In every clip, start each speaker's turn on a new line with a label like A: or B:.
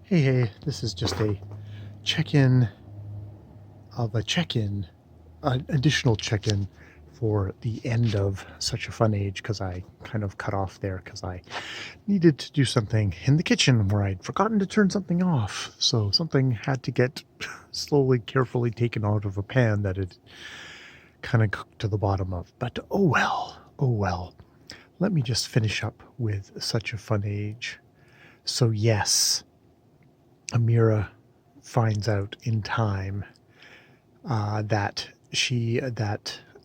A: Hey, this is just a check-in of a check-in, an additional check-in for the end of Such a Fun Age, because I kind of cut off there because I needed to do something in the kitchen where I'd forgotten to turn something off. So something had to get slowly, carefully taken out of a pan that had kind of cooked to the bottom of. But oh well, oh well. Let me just finish up with Such a Fun Age. So yes, Amira finds out in time that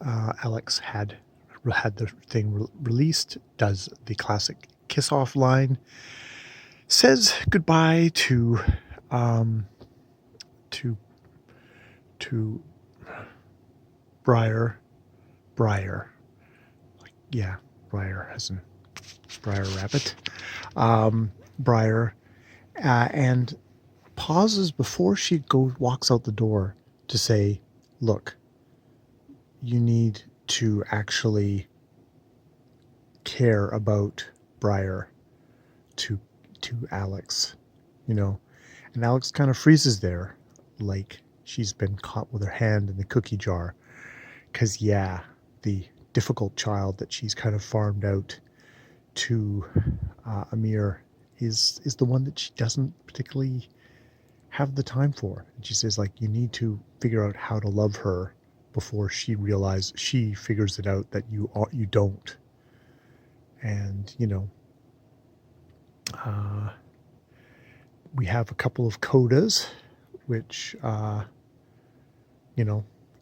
A: Alex had the thing released, does the classic kiss off line, says goodbye um, to to Briar, like yeah, Briar as in Briar Rabbit, Briar, and pauses before she walks out the door to say, "Look, you need to actually care about Briar to Alex, you know." And Alex kind of freezes there, like she's been caught with her hand in the cookie jar. Because yeah, the difficult child that she's kind of farmed out to Amir is the one that she doesn't particularly have the time for. And she says, like, you need to figure out how to love her before she figures it out that you don't. And uh, we have a couple of codas which kind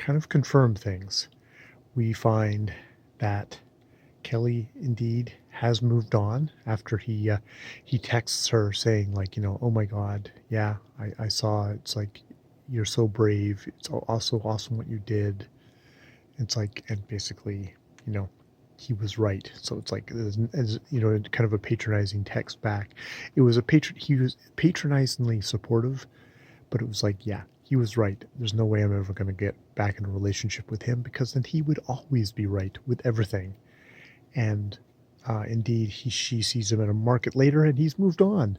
A: of confirm things. We find that Kelly indeed has moved on after he texts her saying, like, oh my God, yeah, I saw, it's like, you're so brave, it's also awesome what you did. It's like, and basically, he was right. So it's like, as kind of a patronizing text back. He was patronizingly supportive, but it was like, yeah, he was right. There's no way I'm ever going to get back in a relationship with him, because then he would always be right with everything. And indeed, she sees him at a market later, and he's moved on.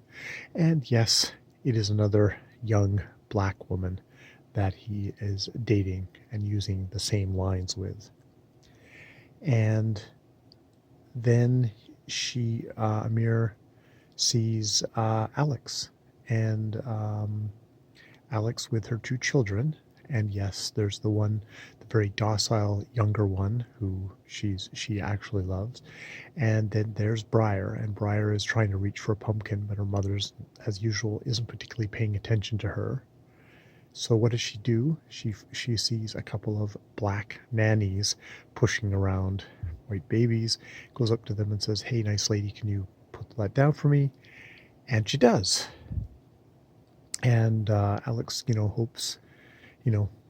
A: And yes, it is another young black woman that he is dating and using the same lines with. And then Amir sees Alex, and Alex with her two children. And yes, there's the very docile younger one who she actually loves. And then there's Briar, and Briar is trying to reach for a pumpkin, but her mother's, as usual, isn't particularly paying attention to her. So what does she do? She sees a couple of black nannies pushing around white babies, goes up to them and says, "Hey, nice lady, can you put that down for me?" And she does. And Alex, hopes,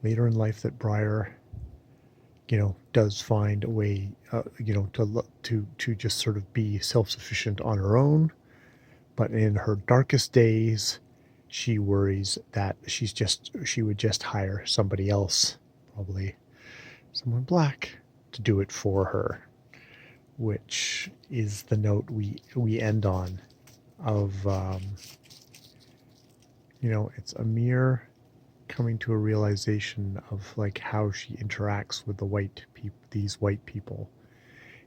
A: later in life that Briar, does find a way, to just sort of be self-sufficient on her own. But in her darkest days, she worries that she would just hire somebody else, probably someone black, to do it for her, which is the note we end on. Of it's Amir coming to a realization of, like, how she interacts with these white people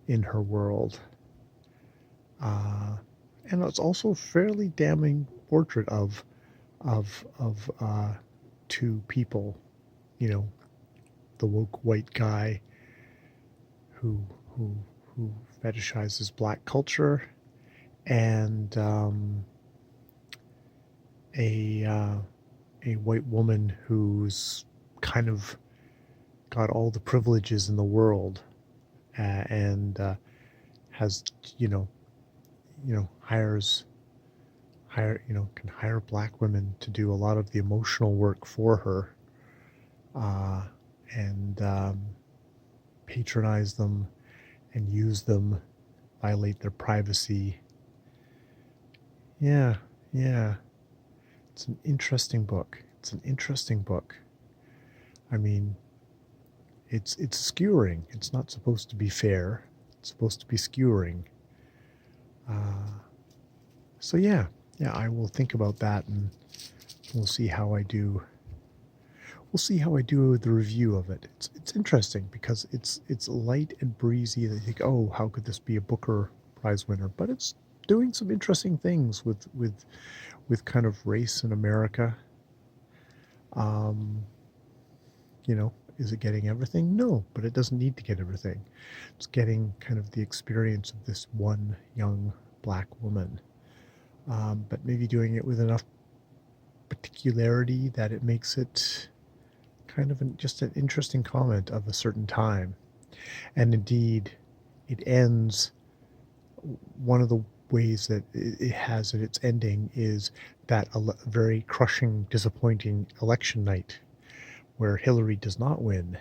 A: in her world. And it's also a fairly damning portrait of two people, the woke white guy who who who fetishizes black culture, and a white woman who's kind of got all the privileges in the world, and has can hire black women to do a lot of the emotional work for her, uh, and patronize them and use them, violate their privacy. Yeah, yeah. It's an interesting book. It's an interesting book. I mean, it's skewering. It's not supposed to be fair. It's supposed to be skewering. So yeah, yeah, I will think about that, and we'll see how I do. We'll see how I do the review of it. It's interesting because it's light and breezy. They think, oh, how could this be a Booker Prize winner? But it's doing some interesting things with kind of race in America. Um, you know, is it getting everything? No, but it doesn't need to get everything. It's getting kind of the experience of this one young black woman, but maybe doing it with enough particularity that it makes it kind of just an interesting comment of a certain time. And indeed, it ends. One of the ways that it has at its ending is that very crushing, disappointing election night where Hillary does not win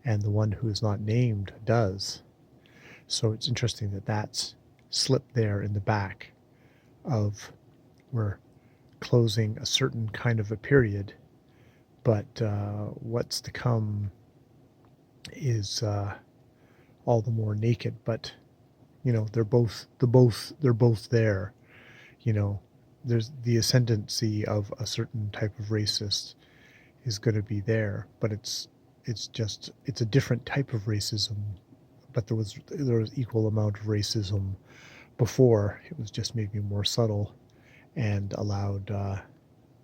A: and the one who is not named does. So it's interesting that that's slipped there in the back of we're closing a certain kind of a period, but what's to come is all the more naked. But you know, they're both there. You know, there's the ascendancy of a certain type of racist is going to be there, but it's a different type of racism. But there was equal amount of racism before. It was just maybe more subtle and allowed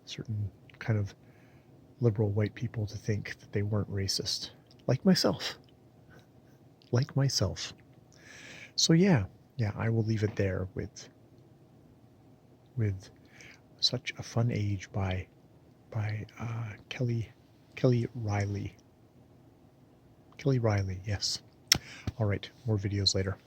A: certain kind of liberal white people to think that they weren't racist, like myself, like myself. So yeah, I will leave it there with such a fun age by Kelly Riley. Kelly Riley, yes. All right, more videos later.